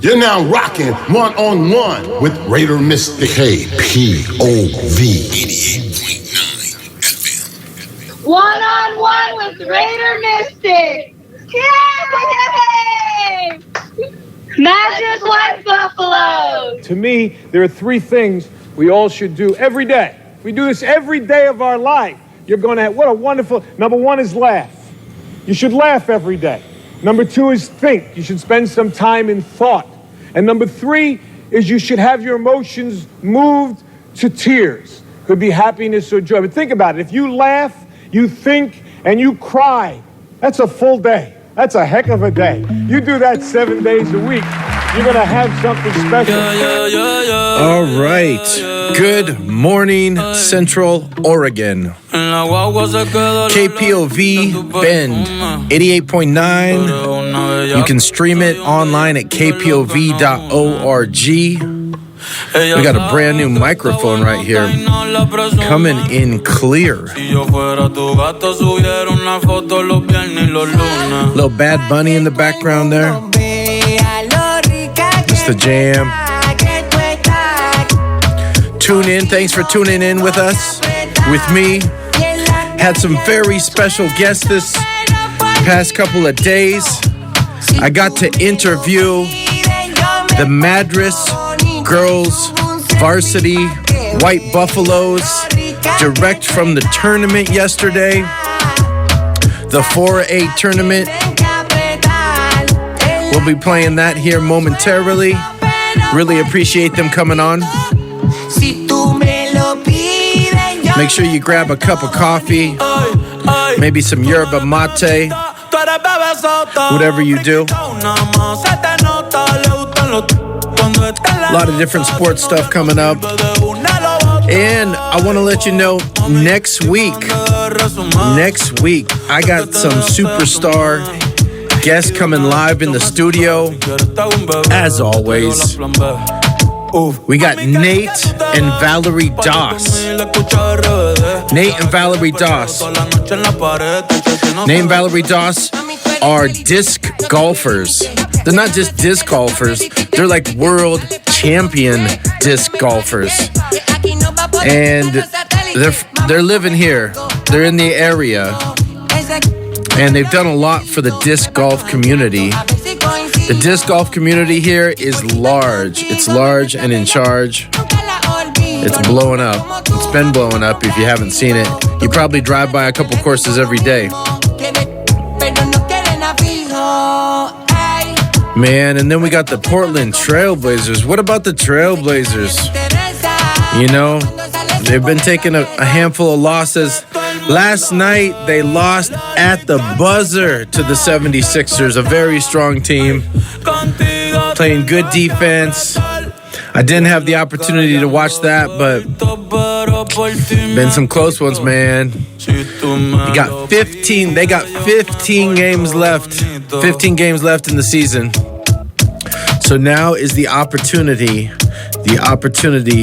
You're now rocking one-on-one with Raider Mystic KPOV 88.9 FM. One-on-one with Raider Mystic. Yay! Madras White Buffalo. To me, there are three things we all should do every day. If we do this every day of our life, you're going to have, what a wonderful, number one is laugh. You should laugh every day. Number two is think. You should spend some time in thought. And number three is you should have your emotions moved to tears. Could be happiness or joy. But think about it. If you laugh, you think, and you cry, that's a full day. That's a heck of a day. You do that 7 days a week, you're going to have something special. All right. Good morning, Central Oregon. KPOV Bend 88.9. You can stream it online at kpov.org. We got a brand new microphone right here, coming in clear. Little Bad Bunny in the background there. It's the jam. Tune in. Thanks for tuning in with us, with me. Had some very special guests this past couple of days. I got to interview the Madras Girls Varsity White Buffaloes direct from the tournament yesterday, the 4A tournament. We'll be playing that here momentarily. Really appreciate them coming on. Make sure you grab a cup of coffee, maybe some yerba mate, whatever you do. A lot of different sports stuff coming up. And I want to let you know, next week, I got some superstar guests coming live in the studio. As always, we got Nate and Valerie Doss. Nate and Valerie Doss are disc golfers. They're not just disc golfers, they're like world champion disc golfers. And they're living here. They're in the area. And they've done a lot for the disc golf community. The disc golf community here is large. It's large and in charge. It's blowing up. It's been blowing up if you haven't seen it. You probably drive by a couple courses every day. Man, and then we got the Portland Trailblazers. What about the Trailblazers? You know, they've been taking a handful of losses. Last night, they lost at the buzzer to the 76ers, a very strong team, playing good defense. I didn't have the opportunity to watch that, but been some close ones, man. They got 15 games left. 15 games left in the season. So now is the opportunity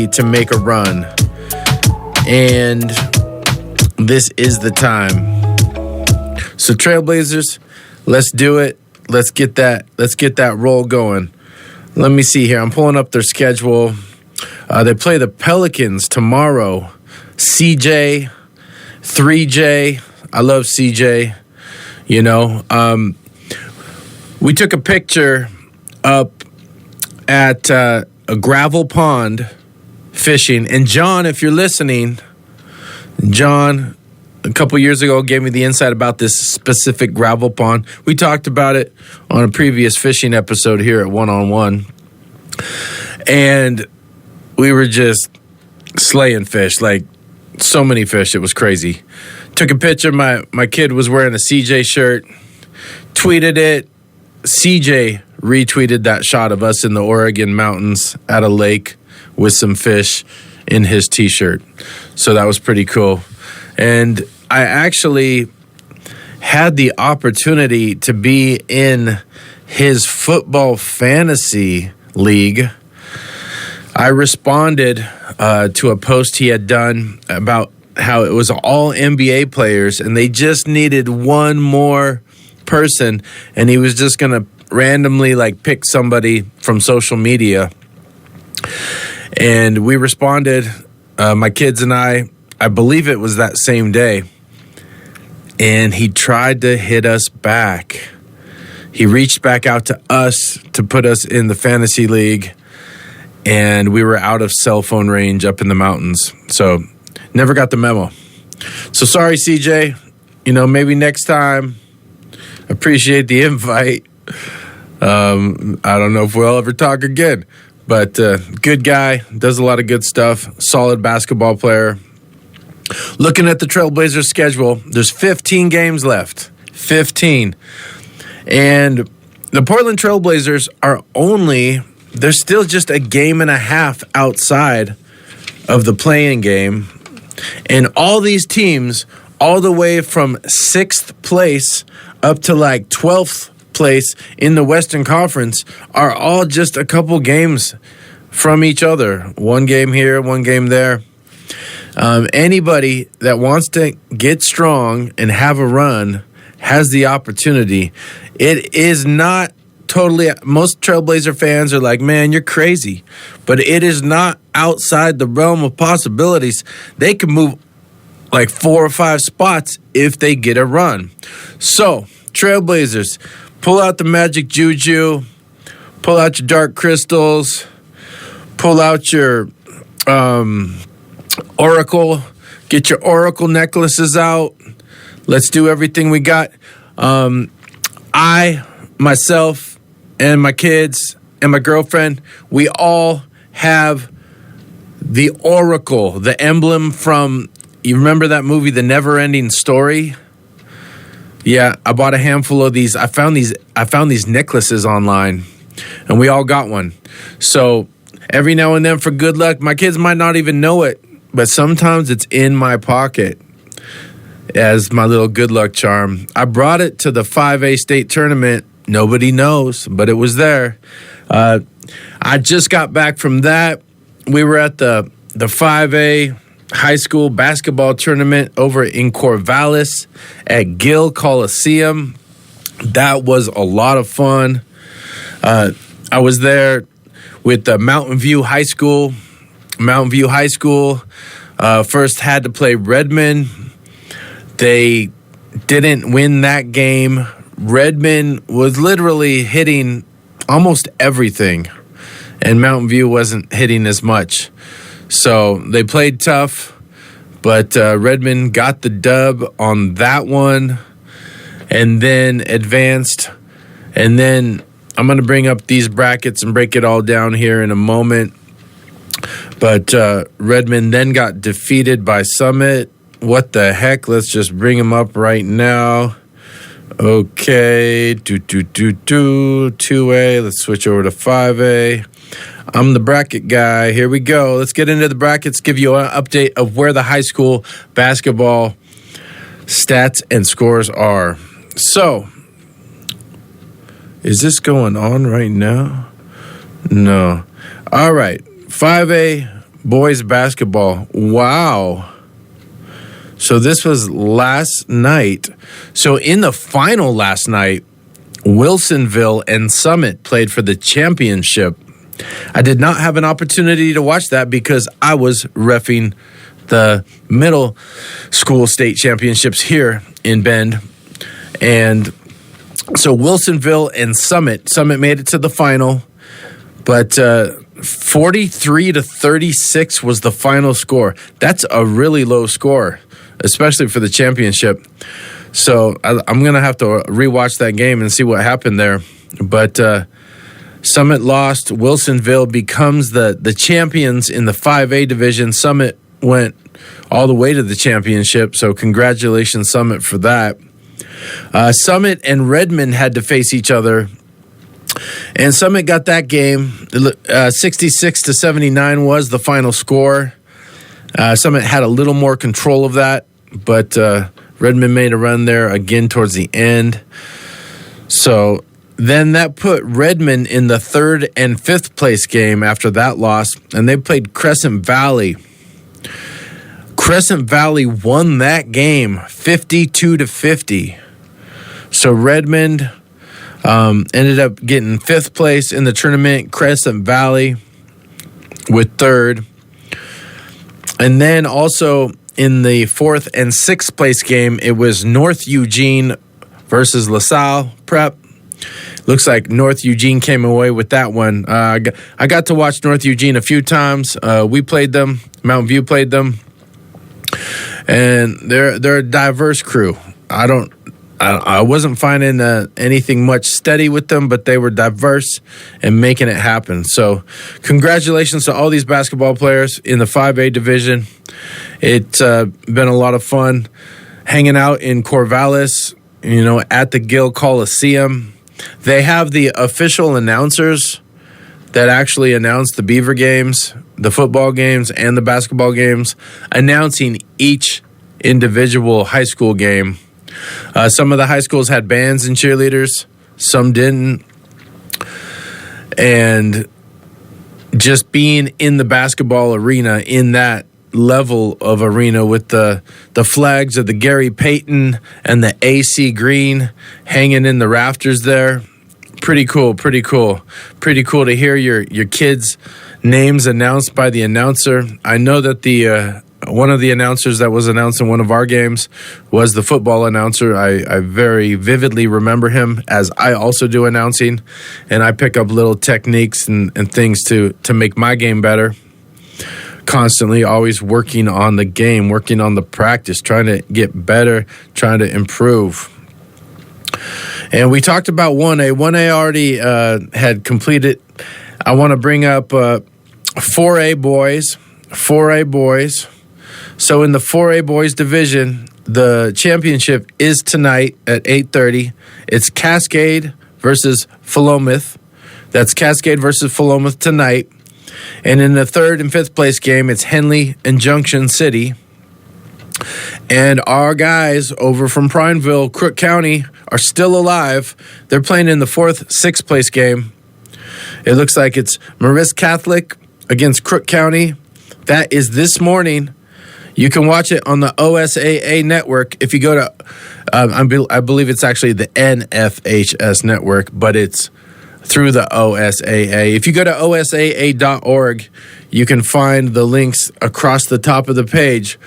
to make a run. And this is the time. So Trailblazers, let's do it. Let's get that roll going. Let me see here. I'm pulling up their schedule. They play the Pelicans tomorrow. CJ, 3J. I love CJ. You know, we took a picture up at a gravel pond fishing. And John, if you're listening, John, a couple years ago, gave me the insight about this specific gravel pond. We talked about it on a previous fishing episode here at One-on-One. And we were just slaying fish, like so many fish. It was crazy. Took a picture. My kid was wearing a CJ shirt, tweeted it. CJ retweeted that shot of us in the Oregon mountains at a lake with some fish in his T-shirt. So that was pretty cool. And I actually had the opportunity to be in his football fantasy league. I responded to a post he had done about how it was all NBA players and they just needed one more person, and he was just going to randomly like pick somebody from social media. And we responded, my kids and I believe it was that same day. And he tried to hit us back. He reached back out to us to put us in the fantasy league. And we were out of cell phone range up in the mountains. So never got the memo. So sorry, CJ. Maybe next time. Appreciate the invite. I don't know if we'll ever talk again. But good guy. Does a lot of good stuff. Solid basketball player. Looking at the Trailblazers schedule, there's 15 games left. 15. And the Portland Trailblazers they're still just a game and a half outside of the play-in game. And all these teams, all the way from 6th place up to like 12th place in the Western Conference, are all just a couple games from each other. One game here, one game there. Anybody that wants to get strong and have a run has the opportunity. It is not totally, most Trailblazer fans are like, man, you're crazy. But it is not outside the realm of possibilities. They can move like 4 or 5 spots if they get a run. So, Trailblazers, pull out the magic juju, pull out your dark crystals, pull out your oracle, get your oracle necklaces out. Let's do everything we got. I, myself, and my kids, and my girlfriend, we all have the oracle, the emblem from, you remember that movie, The Never Ending Story? Yeah, I bought a handful of these. I found these necklaces online, and we all got one. So every now and then, for good luck, my kids might not even know it, but sometimes it's in my pocket as my little good luck charm. I brought it to the 5A state tournament. Nobody knows, but it was there. I just got back from that. We were at the 5A high school basketball tournament over in Corvallis at Gill Coliseum. That was a lot of fun. I was there with Mountain View High School. Mountain View High School first had to play Redmond. They didn't win that game. Redmond was literally hitting almost everything, and Mountain View wasn't hitting as much. So they played tough, but Redmond got the dub on that one and then advanced. And then I'm going to bring up these brackets and break it all down here in a moment. But Redmond then got defeated by Summit. What the heck? Let's just bring them up right now. Okay, 2A. Let's switch over to 5A. I'm the bracket guy. Here we go. Let's get into the brackets, give you an update of where the high school basketball stats and scores are. So, is this going on right now? No. All right. 5A boys basketball. Wow. So this was last night. So in the final last night, Wilsonville and Summit played for the championship. I did not have an opportunity to watch that because I was reffing the middle school state championships here in Bend. And so Wilsonville and Summit made it to the final, but 43-36 was the final score. That's a really low score, especially for the championship. So I'm going to have to rewatch that game and see what happened there. But Summit lost. Wilsonville becomes the champions in the 5A division. Summit went all the way to the championship, so congratulations, Summit, for that. Summit and Redmond had to face each other, and Summit got that game. 66-79 was the final score. Summit had a little more control of that, but Redmond made a run there again towards the end. So then that put Redmond in the 3rd and 5th place game after that loss, and they played Crescent Valley. Crescent Valley won that game 52-50. So Redmond Ended up getting 5th place in the tournament. Crescent Valley with 3rd. And then also in the 4th and 6th place game, it was North Eugene versus LaSalle Prep. Looks like North Eugene came away with that one. I got to watch North Eugene a few times. We played them. Mountain View played them. And they're a diverse crew. I wasn't finding anything much steady with them, but they were diverse and making it happen. So congratulations to all these basketball players in the 5A division. It's been a lot of fun hanging out in Corvallis, at the Gill Coliseum. They have the official announcers that actually announce the Beaver games, the football games, and the basketball games, announcing each individual high school game. Some of the high schools had bands and cheerleaders, some didn't. And just being in the basketball arena, in that level of arena with the flags of the Gary Payton and the AC Green hanging in the rafters there. Pretty cool to hear your kids' names announced by the announcer. I know that the one of the announcers that was announcing one of our games was the football announcer. I very vividly remember him, as I also do announcing, and I pick up little techniques and things to make my game better. Constantly always working on the game, working on the practice, trying to get better, trying to improve. And we talked about 1A. 1A already had completed. I want to bring up 4A boys. 4A boys. So in the 4A boys division, the championship is tonight at 8:30. It's Cascade versus Philomath. That's Cascade versus Philomath tonight. And in the 3rd and 5th place game, it's Henley and Junction City. And our guys over from Prineville, Crook County, are still alive. They're playing in the 4th, 6th place game. It looks like it's Marist Catholic against Crook County. That is this morning. You can watch it on the OSAA network. If you go to, I believe it's actually the NFHS network, but it's through the OSAA. If you go to osaa.org, you can find the links across the top of the page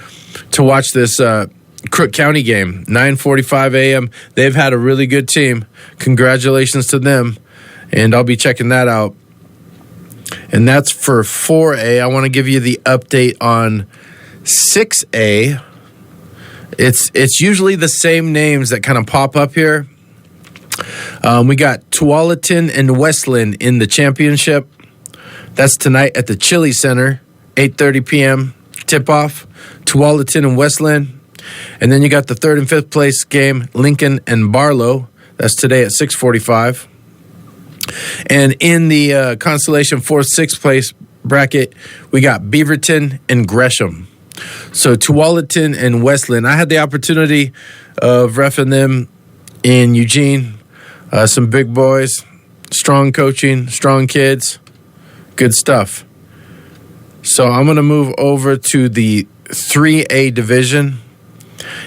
to watch this Crook County game, 9:45 a.m. They've had a really good team. Congratulations to them, and I'll be checking that out. And that's for 4A. I want to give you the update on 6A. It's usually the same names that kind of pop up here. We got Tualatin and Westland in the championship. That's tonight at the Chili Center, 8:30 p.m. tip-off. Tualatin and Westland. And then you got the 3rd and 5th place game, Lincoln and Barlow. That's today at 6:45. And in the Constellation 4th, 6th place bracket, we got Beaverton and Gresham. So Tualatin and Westland. I had the opportunity of reffing them in Eugene. Some big boys, strong coaching, strong kids, good stuff. So I'm going to move over to the 3A division.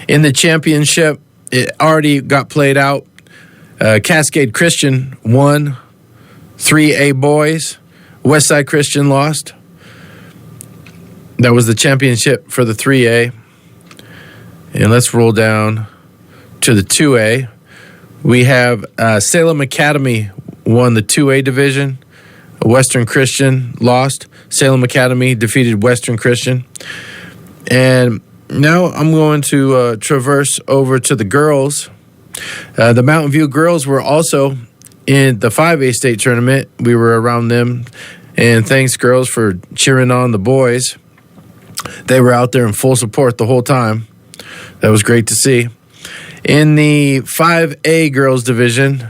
In the championship, it already got played out. Cascade Christian won. 3A boys. Westside Christian lost. That was the championship for the 3A. And let's roll down to the 2A. We have Salem Academy won the 2A division. Western Christian lost. Salem Academy defeated Western Christian. And now I'm going to traverse over to the girls. The Mountain View girls were also in the 5A state tournament. We were around them. And thanks, girls, for cheering on the boys. They were out there in full support the whole time. That was great to see. In the 5A girls division,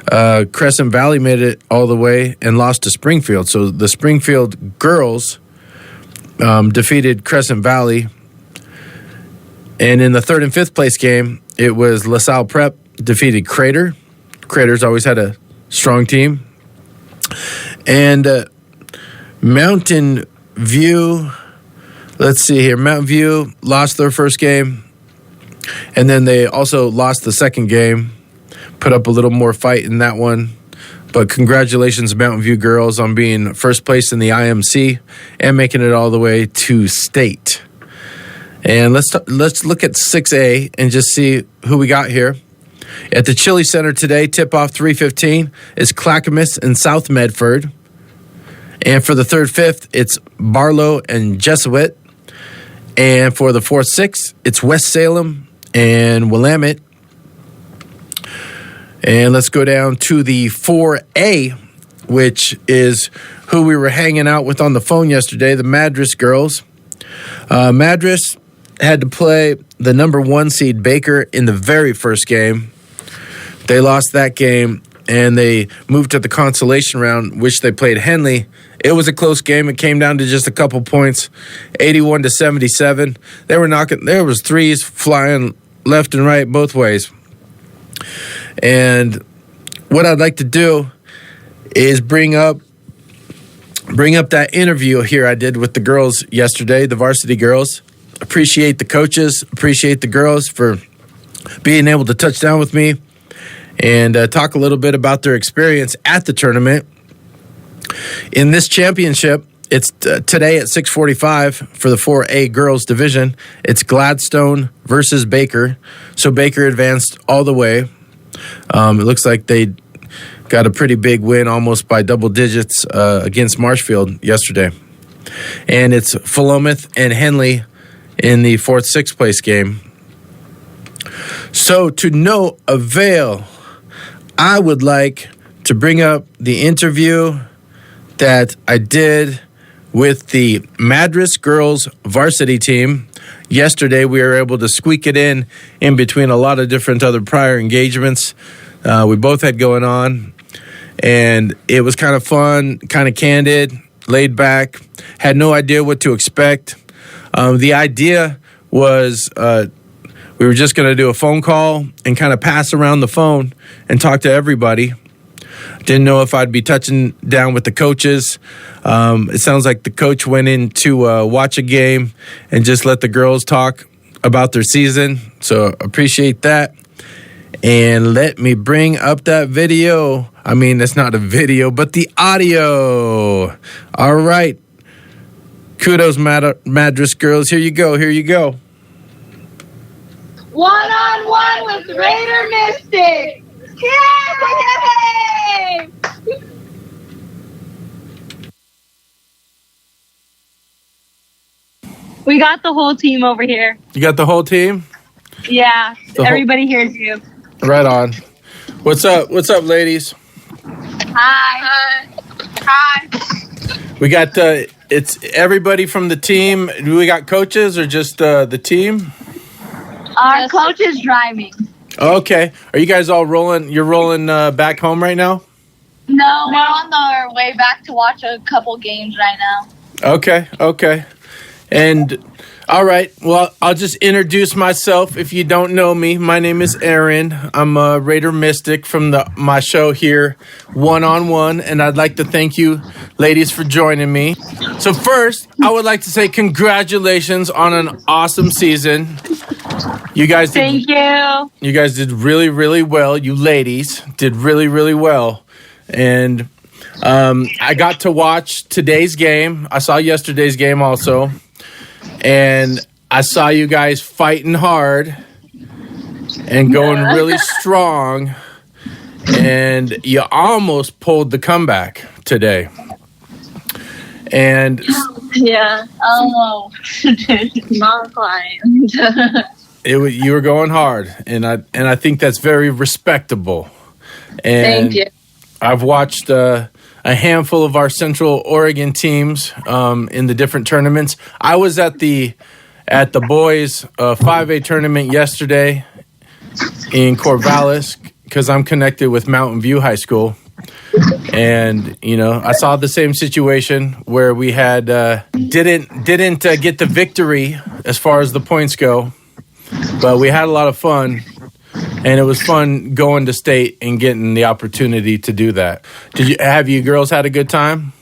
Crescent Valley made it all the way and lost to Springfield. So the Springfield girls defeated Crescent Valley. And in the 3rd and 5th place game, it was LaSalle Prep defeated Crater. Crater's always had a strong team. And Mountain View, let's see here. Mountain View lost their first game. And then they also lost the second game. put up a little more fight in that one. But congratulations, Mountain View girls, on being first place in the IMC and making it all the way to state. And let's look at 6A and just see who we got here. At the Chili Center today, tip-off 3:15 is Clackamas and South Medford. And for the 3rd-5th, it's Barlow and Jesuit. And for the 4th-6th, it's West Salem and Willamette. And let's go down to the 4A, which is who we were hanging out with on the phone yesterday, the Madras girls. Madras had to play the number 1 seed Baker in the very first game. They lost that game, and they moved to the consolation round, which they played Henley. It was a close game. It came down to just a couple points, 81-77. They were knocking. There was threes flying left and right both ways. And what I'd like to do is bring up that interview here I did with the girls yesterday, the varsity girls. Appreciate the coaches, appreciate the girls for being able to touch down with me and talk a little bit about their experience at the tournament. In this championship, it's today at 6:45 for the 4A girls division. It's Gladstone versus Baker. So Baker advanced all the way. It looks like they got a pretty big win, almost by double digits, against Marshfield yesterday. And it's Philomath and Henley in the 4th, 6th place game. So to no avail, I would like to bring up the interview that I did with the Madras girls varsity team. Yesterday, we were able to squeak it in between a lot of different other prior engagements we both had going on. And it was kind of fun, kind of candid, laid back, had no idea what to expect. The idea was we were just going to do a phone call and kind of pass around the phone and talk to everybody. Didn't know if I'd be touching down with the coaches. It sounds like the coach went in to watch a game and just let the girls talk about their season. So appreciate that. And let me bring up that video. I mean, it's not a video, but the audio. All right. Kudos, Madras girls. Here you go. Here you go. One-on-one with Raider Mystic. Yay! We got the whole team over here. You got the whole team? Yeah, everybody hears you. Right on. What's up? What's up, ladies? Hi. Hi. We got it's everybody from the team. Do we got coaches or just the team? Our coach is driving. Okay. Are you guys all rolling? You're rolling back home right now? No, we're on our way back to watch a couple games right now. Okay. And all right. Well, I'll just introduce myself. If you don't know me, my name is Aaron. I'm a Raider Mystic from my show here, One-on-One, and I'd like to thank you, ladies, for joining me. So first, I would like to say congratulations on an awesome season. You guys did, Thank you. You guys did really, really well. You ladies did really, really well. And I got to watch today's game. I saw yesterday's game also. And I saw you guys fighting hard and going really strong. And you almost pulled the comeback today. And yeah, almost. Not quite. You were going hard, and I think that's very respectable. And thank you. I've watched a handful of our Central Oregon teams in the different tournaments. I was at the boys 5A tournament yesterday in Corvallis because I'm connected with Mountain View High School. And I saw the same situation where we had didn't get the victory as far as the points go, but we had a lot of fun, and it was fun going to state and getting the opportunity to do that. Have you girls had a good time?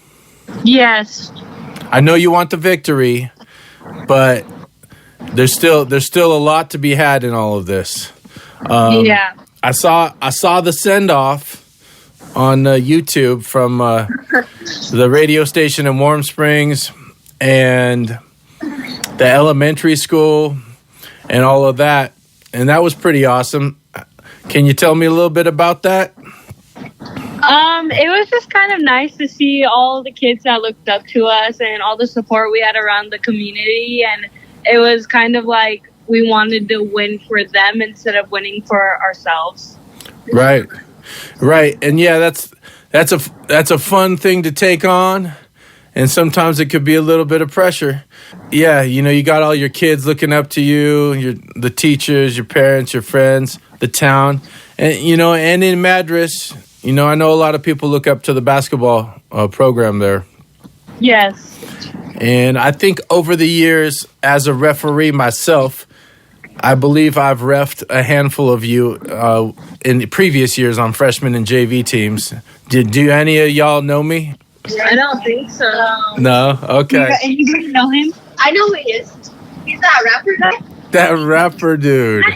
Yes. I know you want the victory, but there's still a lot to be had in all of this. Yeah. I saw the send off on YouTube from the radio station in Warm Springs and the elementary school and all of that, and that was pretty awesome. Can you tell me a little bit about that? It was just kind of nice to see all the kids that looked up to us and all the support we had around the community, and it was kind of like we wanted to win for them instead of winning for ourselves. Right. And yeah, that's a fun thing to take on, and sometimes it could be a little bit of pressure. Yeah, you got all your kids looking up to you, the teachers, your parents, your friends, the town, and and in Madras, I know a lot of people look up to the basketball program there. Yes. And I think over the years, as a referee myself, I believe I've reffed a handful of you in the previous years on freshman and JV teams. Do any of y'all know me? I don't think so. No? Okay. Anybody know him? I know who he is. He's that rapper guy. That rapper dude. I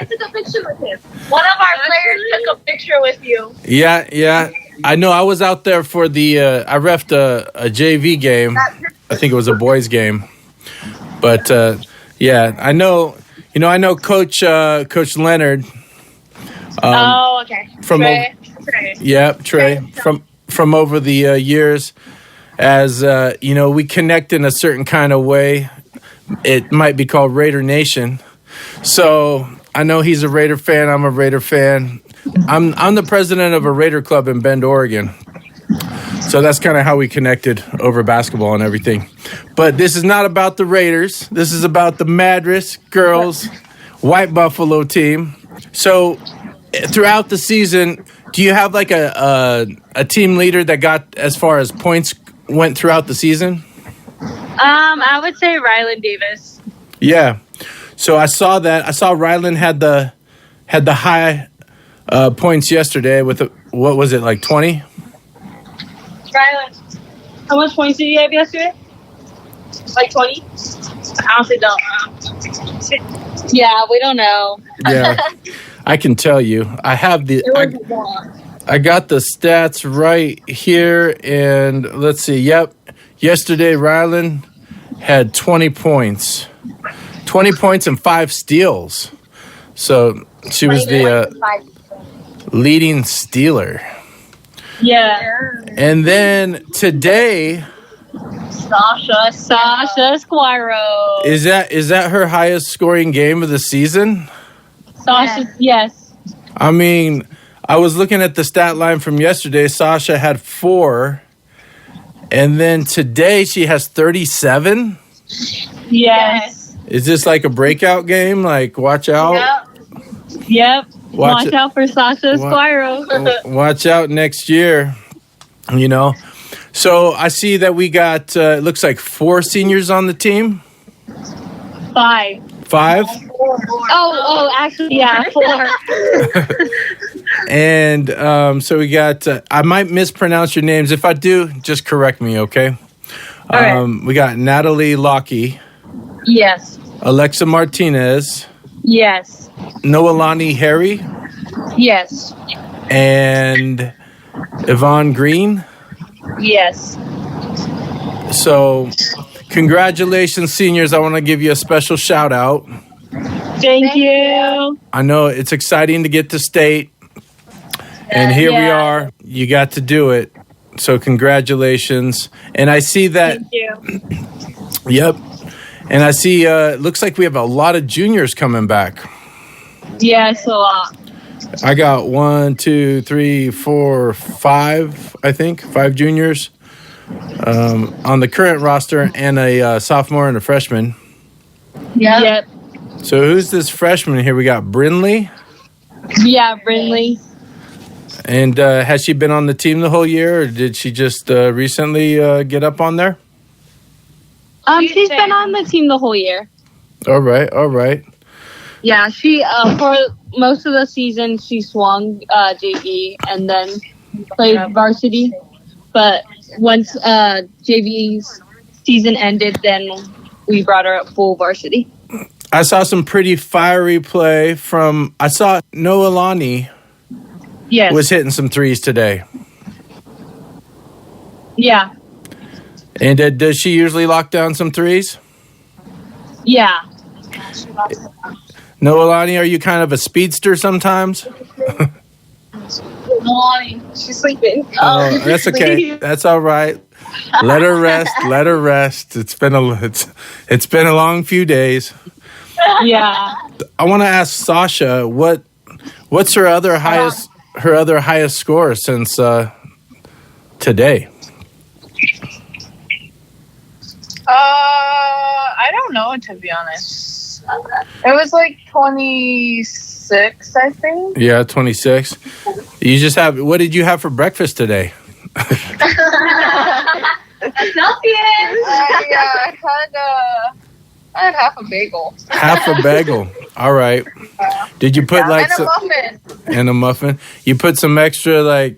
took a picture with him. One of our players took a picture with you. Yeah. I know I was out there for I reffed a JV game. I think it was a boys game. But, yeah, I know Coach Leonard. Okay. Trey. Yep, Trey. From over the years, as we connect in a certain kind of way. It might be called Raider Nation. So I know he's a Raider fan. I'm a Raider fan. I'm the president of a Raider club in Bend, Oregon. So that's kind of how we connected over basketball and everything. But this is not about the Raiders. This is about the Madras girls White Buffalo team. So throughout the season, do you have like a team leader that got as far as points went throughout the season? I would say Rylan Davis. Yeah. So I saw that. I saw Rylan had the high points yesterday with what was it, like 20? Rylan, how much points did you have yesterday? Like 20? I honestly don't. Yeah, we don't know. Yeah, I can tell you. I have I got the stats right here, and let's see. Yep. Yesterday, Rylan had 20 points. 20 points and 5 steals. So she was the leading stealer. Yeah. And then today, Sasha Squiro. Is that her highest scoring game of the season? Sasha, yes. I mean, I was looking at the stat line from yesterday. Sasha had 4. And then today she has 37? Yes. Is this like a breakout game? Like, watch out? Yep. Watch out for Sasha Squiro. Watch out next year, So I see that we got, it looks like 4 seniors on the team. 5. 5? Oh, actually, yeah, 4. And so we got, I might mispronounce your names. If I do, just correct me, okay? We got Natalie Lockie. Yes. Alexa Martinez. Yes. Noelani Harry. Yes. And Yvonne Green. Yes. So, congratulations, seniors. I want to give you a special shout out. Thank you. I know it's exciting to get to state. And here we are. You got to do it. So congratulations. And I see that. Thank you. Yep. And I see it looks like we have a lot of juniors coming back. Yes, a lot. I got 1, 2, 3, 4, 5, I think. 5 juniors on the current roster and a sophomore and a freshman. Yep. So who's this freshman here? We got Brinley. Yeah, Brinley. And has she been on the team the whole year, or did she just recently get up on there? She's been on the team the whole year. All right. Yeah, she for most of the season she swung JV and then played varsity. But once JV's season ended, then we brought her up full varsity. I saw some pretty fiery play from. I saw Noelani was hitting some threes today. Yeah. And does she usually lock down some threes? Yeah. Noelani, are you kind of a speedster sometimes? She's sleeping. Oh, that's okay. That's all right. Let her rest. Let her rest. It's been a long few days. Yeah. I want to ask Sasha what's her other highest score since today. I don't know, to be honest. It was like 26, I think. Yeah, 26. You just have. What did you have for breakfast today? I had half a bagel. Half a bagel. All right. Did you put like and a muffin? And a muffin? You put some extra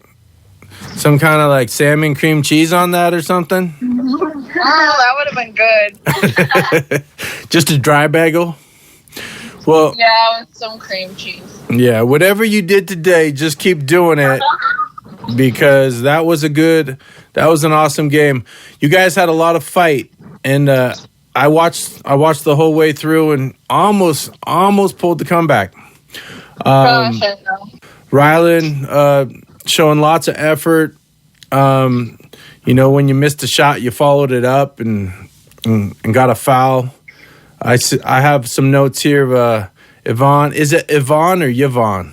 some kind of salmon cream cheese on that or something? Oh, that would have been good. Just a dry bagel? Well, yeah, with some cream cheese. Yeah, whatever you did today, just keep doing it because that was an awesome game. You guys had a lot of fight, and I watched the whole way through and almost pulled the comeback. Gosh, I know. Rylan showing lots of effort. When you missed a shot, you followed it up and got a foul. I have some notes here of Yvonne. Is it Yvonne or Yvonne?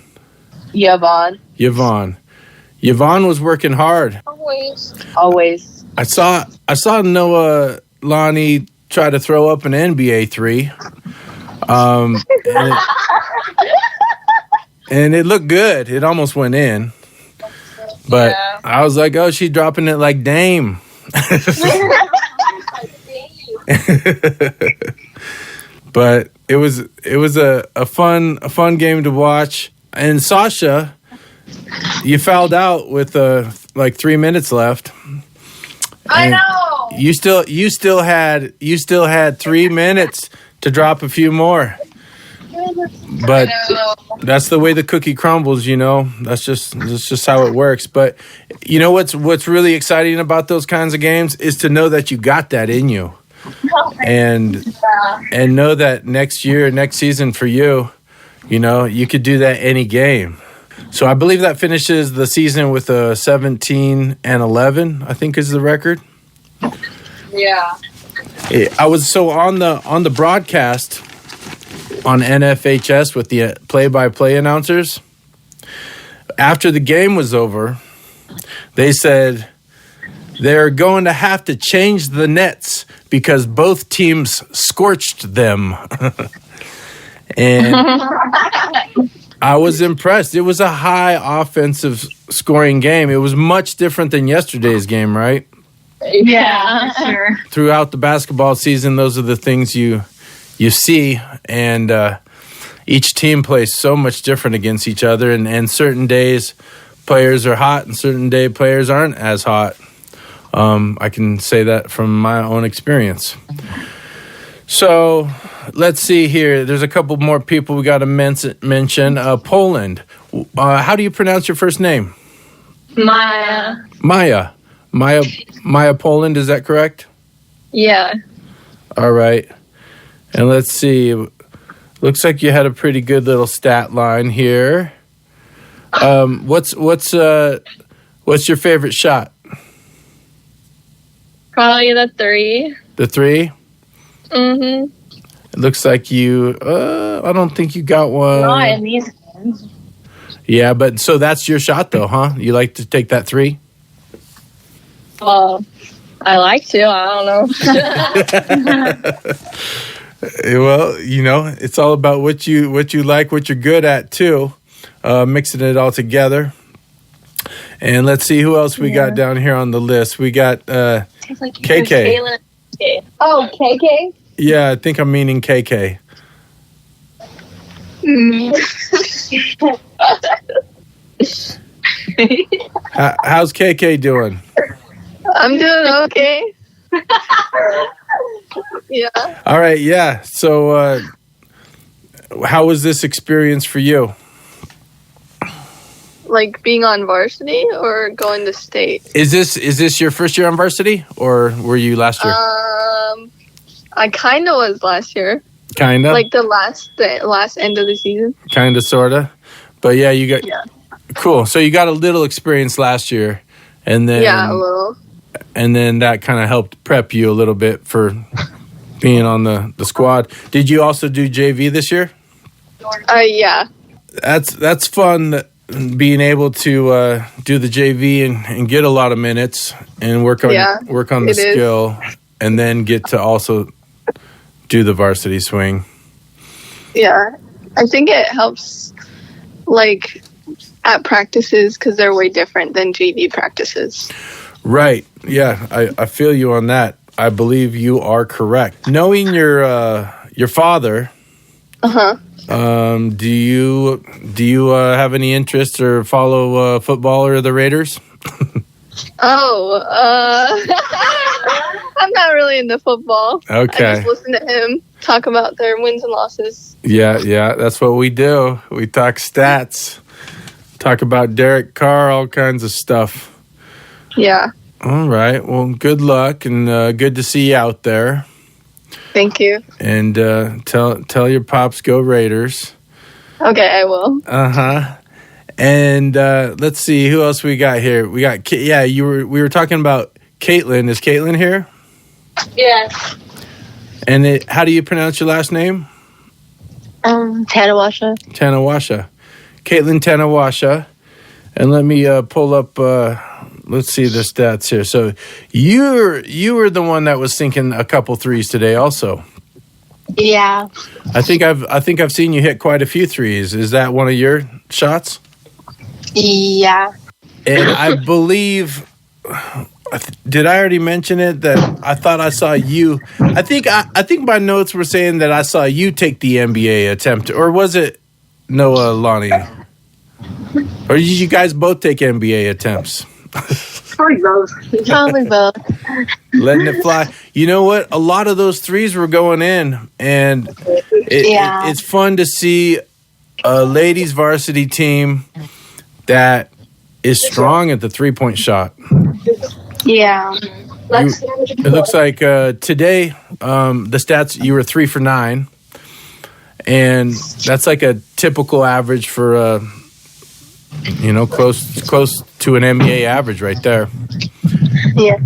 Yvonne. Yvonne. Yvonne was working hard. Always. I saw Noah Lonnie try to throw up an NBA three. And it looked good. It almost went in. But yeah. I was like, oh, she's dropping it like Dame. But it was a fun game to watch. And Sasha, you fouled out with 3 minutes left. I know. You still had 3 minutes to drop a few more. But that's the way the cookie crumbles, That's just how it works. But you know what's really exciting about those kinds of games is to know that you got that in you. And know that next season for you, you could do that any game. So I believe that finishes the season with a 17-11, I think is the record. Yeah. I was on the broadcast on NFHS with the play-by-play announcers. After the game was over, they said they're going to have to change the nets because both teams scorched them. And I was impressed. It was a high offensive scoring game. It was much different than yesterday's game, right? Yeah, sure. Throughout the basketball season, those are the things you see, and each team plays so much different against each other, and certain days players are hot and certain day players aren't as hot. I can say that from my own experience. So let's see here. There's a couple more people we got to mention. Poland. How do you pronounce your first name? Maya. Maya Poland, is that correct? Yeah. All right. And let's see. Looks like you had a pretty good little stat line here. What's your favorite shot? Probably the 3. The 3? Mm-hmm. It looks like you. I don't think you got one. Not in these games. Yeah, but so that's your shot, though, huh? You like to take that 3? Well, I like to. I don't know. Well, it's all about what you like, what you're good at, too. Mixing it all together. And let's see who else we got down here on the list. We got KK. Oh, KK? Yeah, I think I'm meaning KK. How's KK doing? I'm doing okay. Yeah. All right, yeah. So how was this experience for you? Like being on varsity or going to state? Is this your first year on varsity, or were you last year? I kind of was last year. Kind of? Like the last end of the season. Kind of, sort of. But yeah, you got... Yeah. Cool. So you got a little experience last year, and then... Yeah, a little. And then that kind of helped prep you a little bit for being on the squad. Did you also do JV this year? Yeah. That's fun, being able to do the JV and get a lot of minutes and work on the skill, and then get to also do the varsity swing. Yeah, I think it helps, like, at practices, because they're way different than JV practices. Right. Yeah, I feel you on that. I believe you are correct. Knowing your father, do you have any interest or follow football or the Raiders? I'm not really into football. Okay. I just listen to him talk about their wins and losses. Yeah, that's what we do. We talk stats, talk about Derek Carr, all kinds of stuff. Yeah. All right. Well, good luck, and good to see you out there. Thank you. And tell your pops, go Raiders. Okay, I will. And let's see who else we got here. We got we were talking about Caitlin. Is Caitlin here? Yes. And how do you pronounce your last name? Tanawasha. Tanawasha. Caitlin Tanawasha. And let me pull up. Let's see the stats here. So you were the one that was sinking a couple threes today, also. Yeah. I think I've seen you hit quite a few threes. Is that one of your shots? Yeah. And I believe, did I already mention it, that I thought I saw you? I think my notes were saying that I saw you take the NBA attempt, or was it Noah Lonnie? Or did you guys both take NBA attempts? Probably both. Letting it fly. You know what? A lot of those threes were going in, and it's fun to see a ladies varsity team that is strong at the 3-point shot. Yeah. It looks like today, the stats, you were 3 for 9, and that's like a typical average for close to an NBA average right there. Yeah.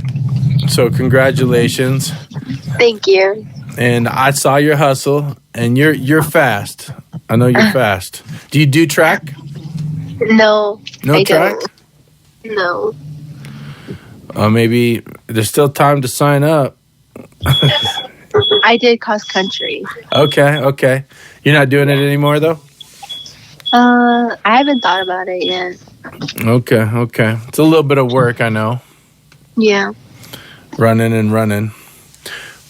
So congratulations. Thank you. And I saw your hustle, and you're fast. I know you're fast. Do you do track? No. No I track? Don't. No. Maybe there's still time to sign up. I did cross country. Okay. You're not doing it anymore, though? I haven't thought about it yet. Okay. It's a little bit of work, I know. Yeah. Running.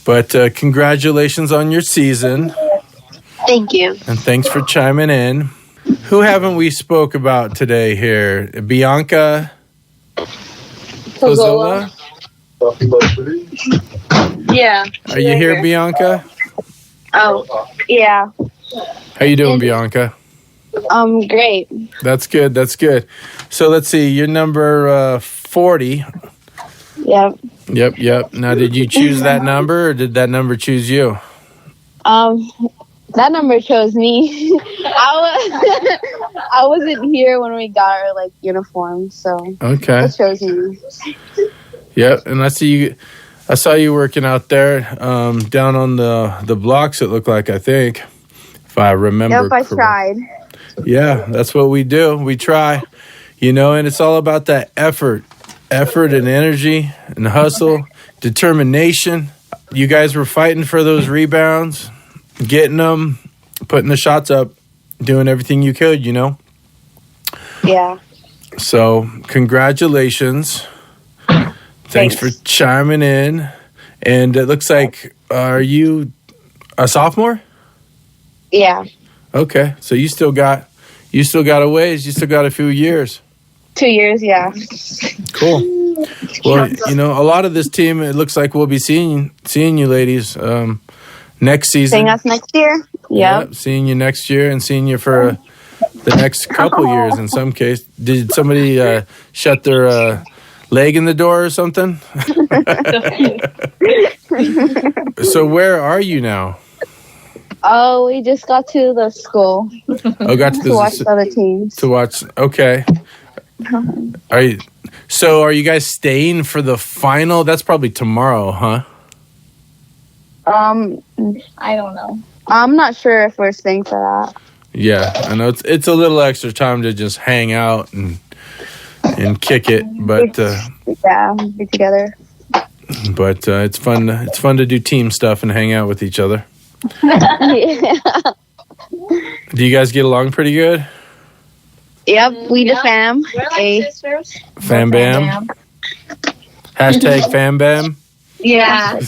But congratulations on your season. Thank you. And thanks for chiming in. Who haven't we spoke about today here? Bianca Pozzola? Yeah. Are you here, Bianca? Oh, yeah. How you doing, Bianca? Great. That's good. So let's see. You're number 40. Yep. Yep. Now, did you choose that number, or did that number choose you? That number chose me. I wasn't here when we got our uniform, so okay. It chose me. Yep, and I saw you working out there, down on the blocks. It looked like, I think, if I remember. Yep, I tried. Yeah, that's what we do. We try, and it's all about that effort and energy and hustle, determination. You guys were fighting for those rebounds, getting them, putting the shots up, doing everything you could, Yeah. So, congratulations. Thanks for chiming in. And it looks like, are you a sophomore? Yeah. Okay, so you still got a ways. You still got a few years. 2 years, yeah. Cool. Well, a lot of this team, it looks like we'll be seeing you ladies next season. Seeing us next year? Yep. Seeing you next year and seeing you for the next couple years in some case. Did somebody shut their leg in the door or something? So where are you now? Oh, we just got to the school Got to watch the other teams. To watch. Okay. Are you guys staying for the final? That's probably tomorrow, huh? I don't know. I'm not sure if we're staying for that. Yeah, I know it's a little extra time to just hang out and kick it, but be together. But it's fun. It's fun to do team stuff and hang out with each other. Yeah. Do you guys get along pretty good? Yep, we the fam. We're like sisters. Fam bam. Hashtag fam bam. Yeah.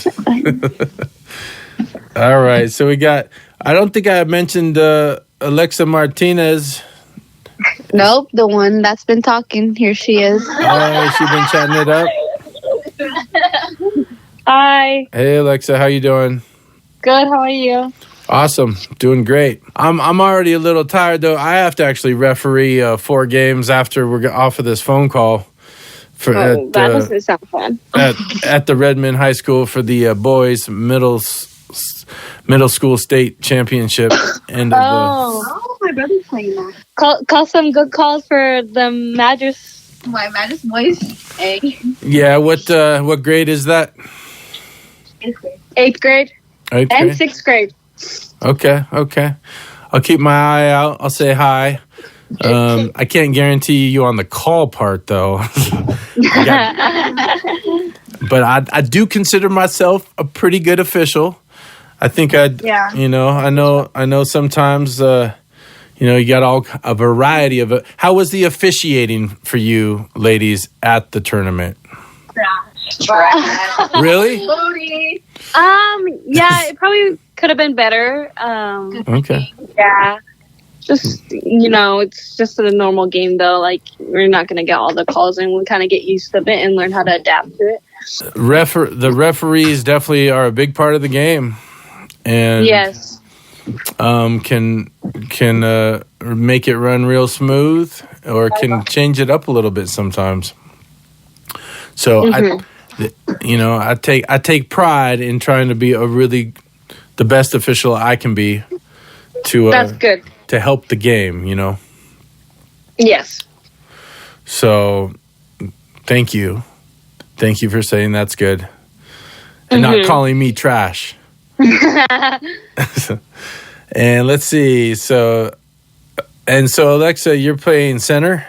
All right, so we got. I don't think I mentioned Alexa Martinez. Nope, the one that's been talking. Here she is. Oh, she's been chatting it up. Hi. Hey Alexa, how you doing? Good. How are you? Awesome, doing great. I'm already a little tired though. I have to actually referee 4 games after we're off of this phone call. That doesn't sound fun. At the Redmond High School for the boys middle school state championship. My brother's playing that. Call some good calls for the Madras. My Madras boys. Hey. Yeah, what grade is that? 8th grade. 8th And grade? 6th grade. Okay. I'll keep my eye out. I'll say hi. I can't guarantee you on the call part though. But I do consider myself a pretty good official. I think I know sometimes you got a variety of it. How was the officiating for you ladies at the tournament? Trash. Really? Booty. Yeah, it probably could have been better. Okay. Yeah. Just, it's just a normal game, though. Like, we're not going to get all the calls, and we'll kind of get used to it and learn how to adapt to it. The referees definitely are a big part of the game. And Yes. Can make it run real smooth or can change it up a little bit sometimes. So, I take pride in trying to be the best official I can be That's good. to help the game, Yes. So, thank you. Thank you for saying that's good. And not calling me trash. And let's see. So Alexa, you're playing center?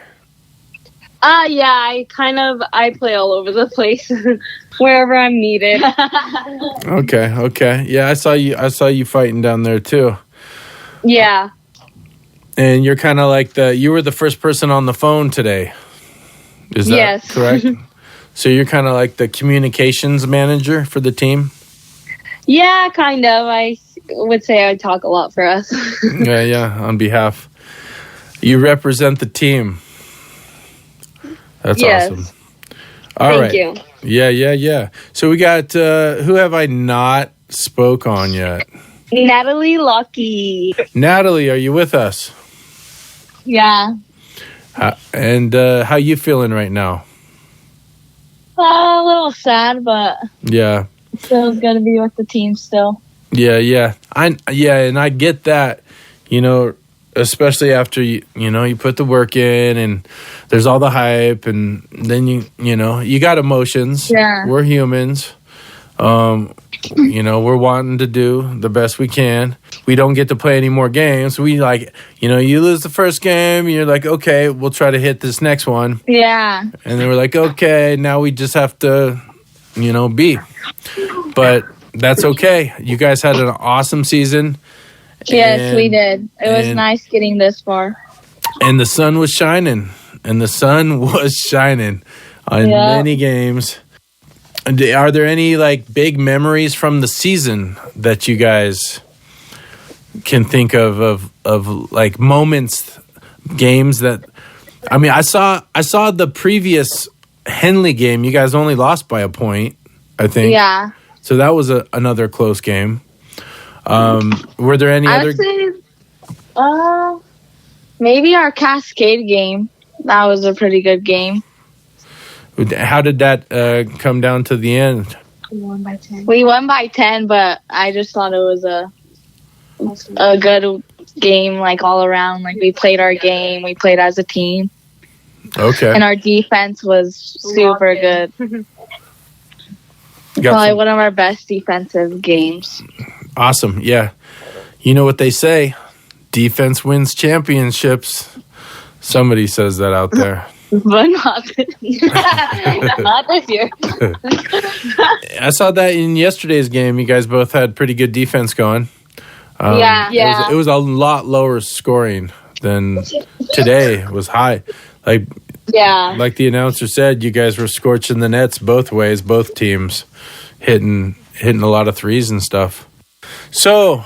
Yeah, I play all over the place wherever I'm needed. Okay. Yeah, I saw you fighting down there too. Yeah. And you're kind of like you were the first person on the phone today. Is that correct? So you're kind of like the communications manager for the team? Yeah, kind of. I would say I talk a lot for us. Yeah. On behalf. You represent the team. That's awesome. All right. Thank you. Yeah. So we got, who have I not spoke on yet? Natalie Lucky. Natalie, are you with us? Yeah. And how you feeling right now? A little sad, but Yeah. still going to be with the team still. Yeah. And I get that, especially after you put the work in and there's all the hype and then you got emotions. Yeah. We're humans. We're wanting to do the best we can. We don't get to play any more games. We you lose the first game, you're like, okay, we'll try to hit this next one. Yeah. And then we're like, okay, now we just have to, be. But that's okay. You guys had an awesome season. Yes, we did. It was nice getting this far. And the sun was shining. On many games. Are there any big memories from the season that you guys can think of moments, games that? I mean, I saw the previous Henley game. You guys only lost by a point, I think. Yeah. So that was another close game. Were there any I other? would say, maybe our Cascade game. That was a pretty good game. How did that come down to the end? We won by 10, but I just thought it was a good game, like all around. Like we played our game, we played as a team. Okay. And our defense was super good. Probably one of our best defensive games. Awesome. Yeah. You know what they say? Defense wins championships. Somebody says that out there. But not this year. I saw that in yesterday's game. You guys both had pretty good defense going. Yeah. It was a lot lower scoring than today. It was high. Like the announcer said, you guys were scorching the nets both ways, both teams, hitting a lot of threes and stuff. So,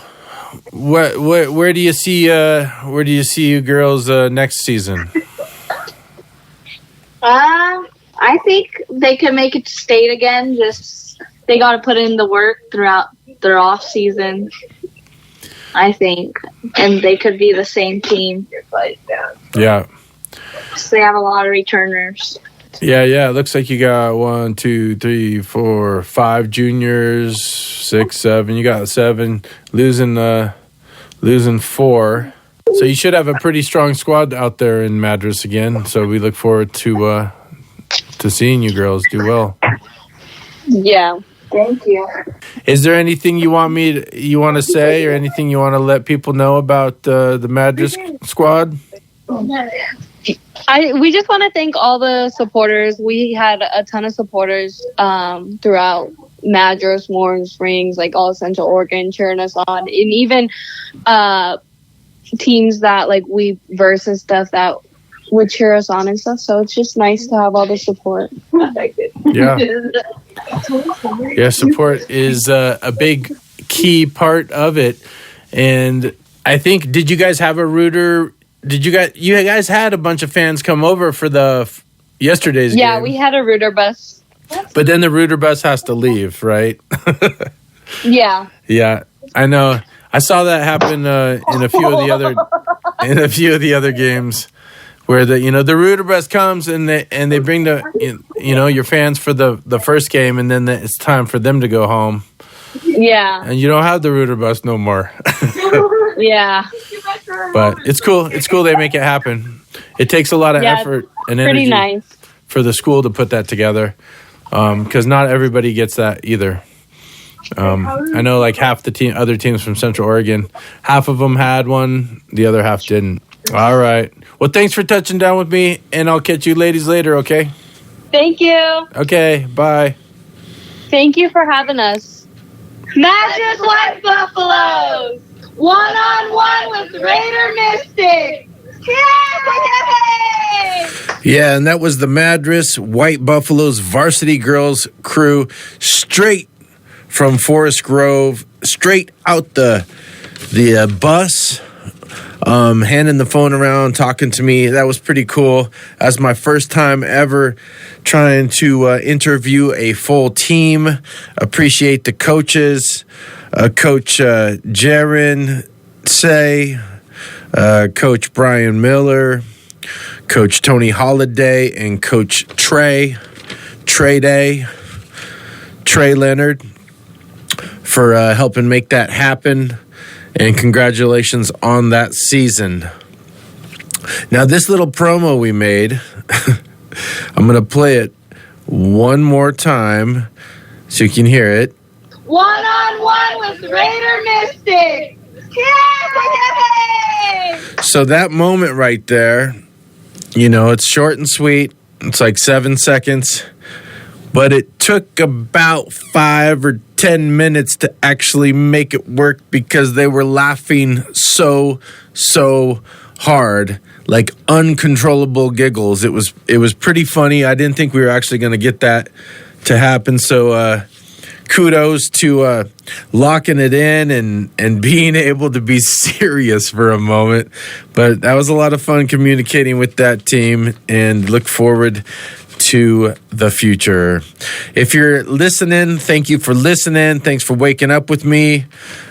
where do you see you girls next season? I think they can make it to state again. Just they got to put in the work throughout their off season, I think, and they could be the same team. Yeah. So they have a lot of returners. Yeah. It looks like you got 1, 2, 3, 4, 5 juniors, 6, 7. You got 7, losing 4. So you should have a pretty strong squad out there in Madras again. So we look forward to seeing you girls do well. Yeah. Thank you. Is there anything you want to say, or anything you want to let people know about the Madras squad? We just want to thank all the supporters. We had a ton of supporters throughout Madras, Warren Springs, like all Central Oregon, cheering us on, and even teams that like we verse and stuff that would cheer us on and stuff. So it's just nice to have all the support. Yeah, support is a big key part of it. And I think, did you guys have a rooter? You guys had a bunch of fans come over for the yesterday's game? Yeah, we had a rooter bus. But then the rooter bus has to leave, right? Yeah. Yeah, I know. I saw that happen in a few of the other games, where the rooter bus comes and they bring your fans for the first game, and then it's time for them to go home. Yeah. And you don't have the rooter bus no more. Yeah. But it's cool. It's cool they make it happen. It takes a lot of effort and energy for the school to put that together, because not everybody gets that either. I know like half the other teams from Central Oregon, half of them had one, the other half didn't. All right. Well, thanks for touching down with me, and I'll catch you ladies later, okay? Thank you. Okay, bye. Thank you for having us. Madras White Buffaloes, 1-on-1 with Raider Mystics. Yay! Yeah, and that was the Madras White Buffaloes varsity girls crew, straight from Forest Grove, straight out the bus, handing the phone around, talking to me. That was pretty cool. That's my first time ever trying to interview a full team. Appreciate the coaches, Coach Jaron Say, Coach Brian Miller, Coach Tony Holiday, and Coach Trey Leonard for helping make that happen. And congratulations on that season. Now, this little promo we made, I'm going to play it one more time so you can hear it. 1-on-1 with Raider Mystics. Yay! So that moment right there, it's short and sweet. It's like 7 seconds. But it took about 5 or 10 minutes to actually make it work, because they were laughing so hard, like uncontrollable giggles. It was pretty funny. I didn't think we were actually going to get that to happen. So kudos to locking it in and being able to be serious for a moment. But that was a lot of fun communicating with that team, and look forward to the future. If you're listening, thank you for listening. Thanks for waking up with me.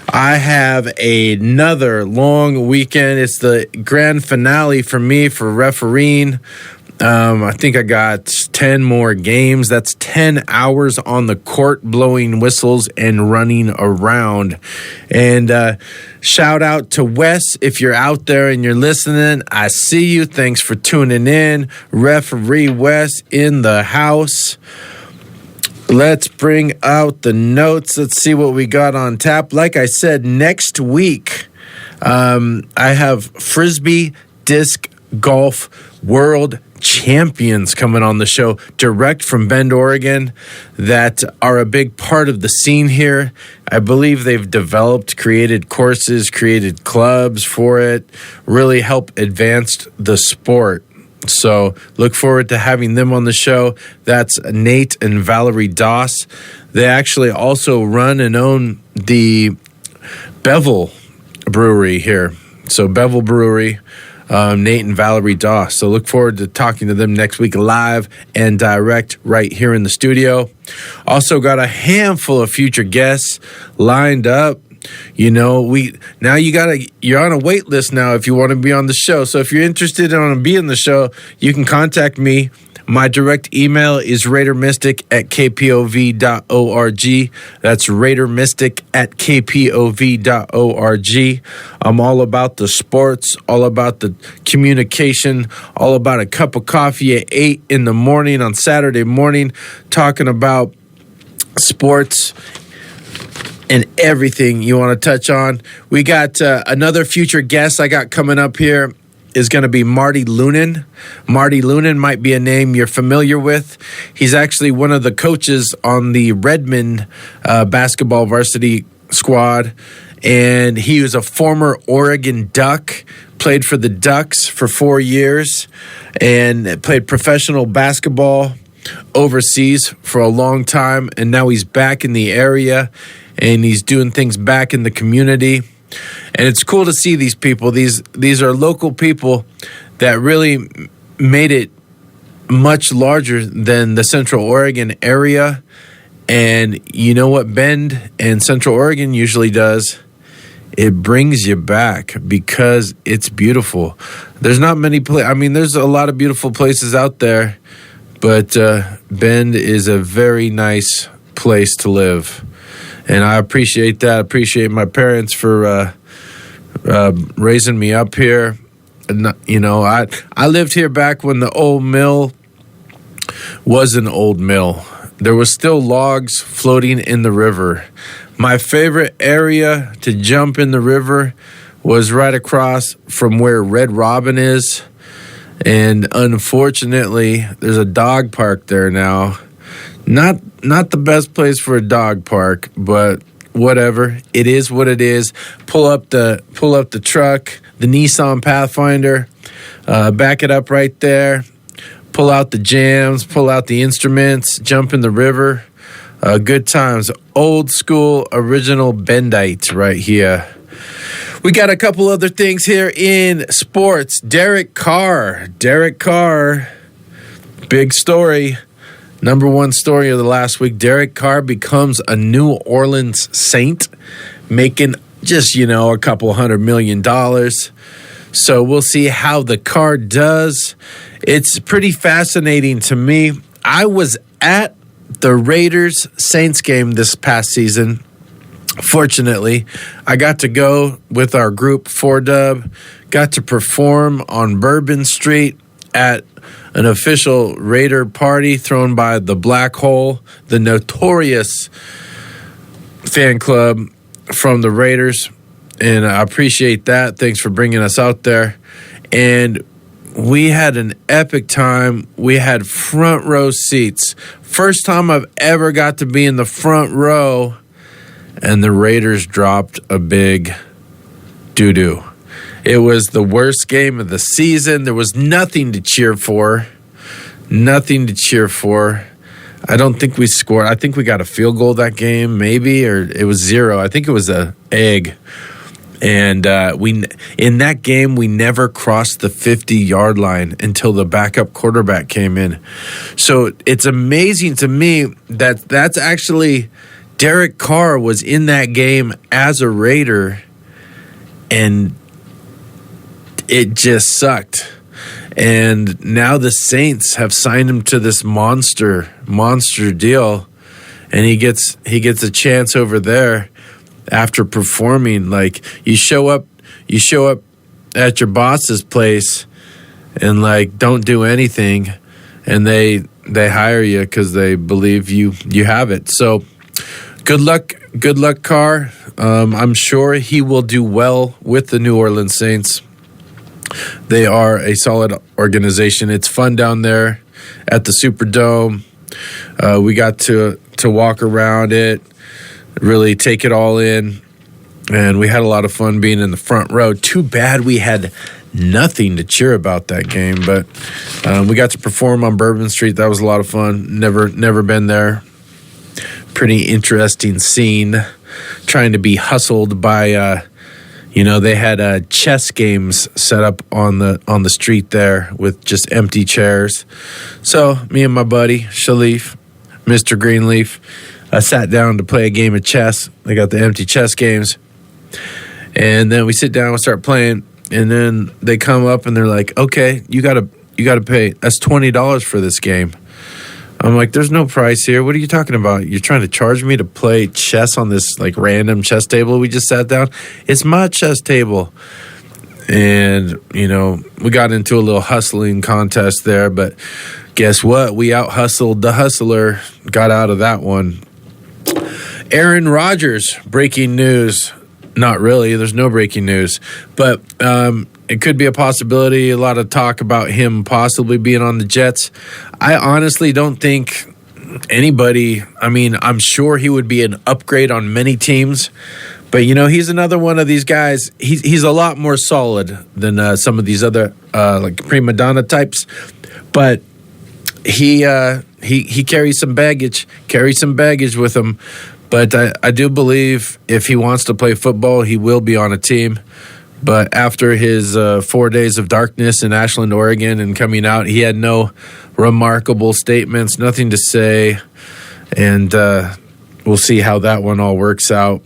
I have another long weekend. It's the grand finale for me for refereeing. I think I got 10 more games. That's 10 hours on the court blowing whistles and running around. And shout out to Wes. If you're out there and you're listening, I see you. Thanks for tuning in. Referee Wes in the house. Let's bring out the notes. Let's see what we got on tap. Like I said, next week, I have Frisbee Disc Golf World Champions coming on the show direct from Bend, Oregon, that are a big part of the scene here. I believe they've developed, created courses, created clubs for it, really help advance the sport. So look forward to having them on the show. That's Nate and Valerie Doss. They actually also run and own the Bevel Brewery here. So Bevel Brewery, Nate and Valerie Doss. So look forward to talking to them next week live and direct right here in the studio. Also got a handful of future guests lined up. You know, you're on a wait list now if you want to be on the show. So if you're interested in being on the show, you can contact me. My direct email is raidermystic@kpov.org. That's raidermystic@kpov.org. I'm all about the sports, all about the communication, all about a cup of coffee at 8 in the morning on Saturday morning, talking about sports and everything you want to touch on. We got another future guest I got coming up here is going to be Marty Lunan. Marty Lunan might be a name you're familiar with. He's actually one of the coaches on the Redmond basketball varsity squad, and he was a former Oregon Duck, played for the Ducks for 4 years, and played professional basketball overseas for a long time, and now he's back in the area, and he's doing things back in the community. And it's cool to see these people. These are local people that really made it much larger than the Central Oregon area. And you know what Bend and Central Oregon usually does? It brings you back because it's beautiful. There's not many there's a lot of beautiful places out there, but Bend is a very nice place to live. And I appreciate that. I appreciate my parents for raising me up here. And, you know, I lived here back when the old mill was an old mill. There was still logs floating in the river. My favorite area to jump in the river was right across from where Red Robin is. And unfortunately, there's a dog park there now. Not the best place for a dog park, but whatever. It is what it is. Pull up the truck, the Nissan Pathfinder, back it up right there. Pull out the jams, pull out the instruments, jump in the river. Good times. Old school, original Bendite right here. We got a couple other things here in sports. Derek Carr, big story. Number one story of the last week, Derek Carr becomes a New Orleans Saint, making just, a couple $100 million. So we'll see how the Carr does. It's pretty fascinating to me. I was at the Raiders Saints game this past season. Fortunately, I got to go with our group 4Dub, got to perform on Bourbon Street at an official Raider party thrown by the Black Hole, the notorious fan club from the Raiders. And I appreciate that. Thanks for bringing us out there. And we had an epic time. We had front row seats. First time I've ever got to be in the front row. And the Raiders dropped a big doo-doo. It was the worst game of the season. There was nothing to cheer for. I don't think we scored. I think we got a field goal that game, maybe, or it was 0. I think it was an egg. And in that game, we never crossed the 50-yard line until the backup quarterback came in. So it's amazing to me that that's actually Derek Carr was in that game as a Raider, and it just sucked. And now the Saints have signed him to this monster deal, and he gets a chance over there after performing. Like, you show up at your boss's place and like don't do anything, and they hire you because they believe you have it. So good luck, Carr. I'm sure he will do well with the New Orleans Saints. They are a solid organization. It's fun down there at the Superdome. We got to walk around it, really take it all in, and we had a lot of fun being in the front row. Too bad we had nothing to cheer about that game, but we got to perform on Bourbon Street. That was a lot of fun. Never been there. Pretty interesting scene, trying to be hustled by they had chess games set up on the street there with just empty chairs. So me and my buddy Shalif, Mr. Greenleaf, sat down to play a game of chess. They got the empty chess games, and then we sit down and start playing. And then they come up and they're like, "Okay, you gotta pay. That's $20 for this game." I'm like, "There's no price here. What are you talking about? You're trying to charge me to play chess on this like random chess table we just sat down? It's my chess table." And, we got into a little hustling contest there, but guess what? We out-hustled the hustler, got out of that one. Aaron Rodgers, breaking news. Not really. There's no breaking news. But it could be a possibility. A lot of talk about him possibly being on the Jets. I honestly don't think anybody, I'm sure he would be an upgrade on many teams. But, he's another one of these guys. He's a lot more solid than some of these other like prima donna types. But he carries some baggage with him. But I do believe if he wants to play football, he will be on a team. But after his 4 days of darkness in Ashland, Oregon, and coming out, he had no remarkable statements, nothing to say. And we'll see how that one all works out.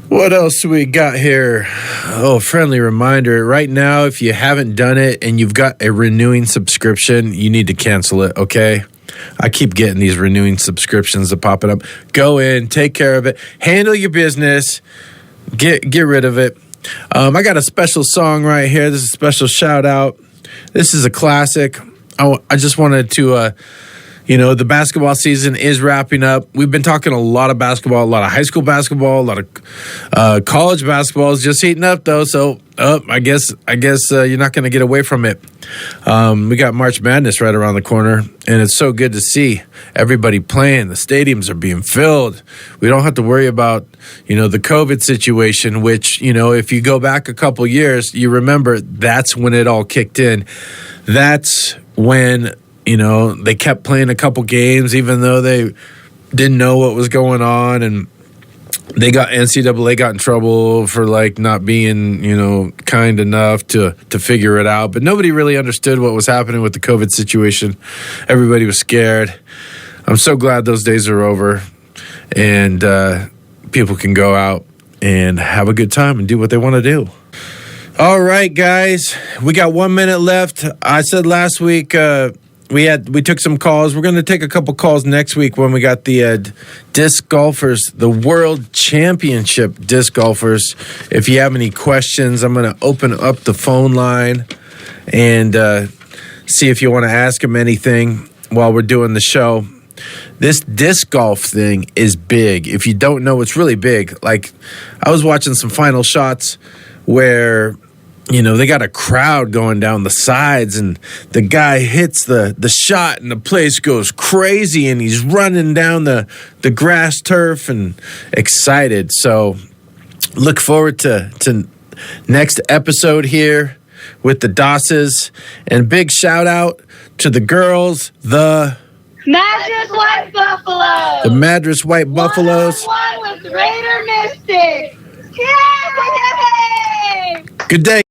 What else we got here? Oh, friendly reminder. Right now, if you haven't done it and you've got a renewing subscription, you need to cancel it, okay? I keep getting these renewing subscriptions that popping up. Go in, take care of it, handle your business, get rid of it. I got a special song right here. This is a special shout out. This is a classic. I just wanted to, the basketball season is wrapping up. We've been talking a lot of basketball, a lot of high school basketball, a lot of college basketball is just heating up though. So I guess you're not going to get away from it. We got March Madness right around the corner, and it's so good to see everybody playing. The stadiums are being filled. We don't have to worry about, the COVID situation, which, if you go back a couple years, you remember that's when it all kicked in. That's when, they kept playing a couple games, even though they didn't know what was going on, and NCAA got in trouble for like not being, kind enough to figure it out. But nobody really understood what was happening with the COVID situation. Everybody was scared. I'm so glad those days are over, and people can go out and have a good time and do what they want to do. All right, guys, we got 1 minute left. I said last week we took some calls. We're going to take a couple calls next week when we got the disc golfers, the World Championship disc golfers. If you have any questions, I'm going to open up the phone line and see if you want to ask them anything while we're doing the show. This disc golf thing is big. If you don't know, it's really big. Like, I was watching some final shots where they got a crowd going down the sides, and the guy hits the shot, and the place goes crazy, and he's running down the grass turf and excited. So look forward to next episode here with the Dosses. And big shout out to the girls, the Madras White Buffalo. The Madras White Buffaloes. 1-on-1 with Raider Mystic. Yay! Good day.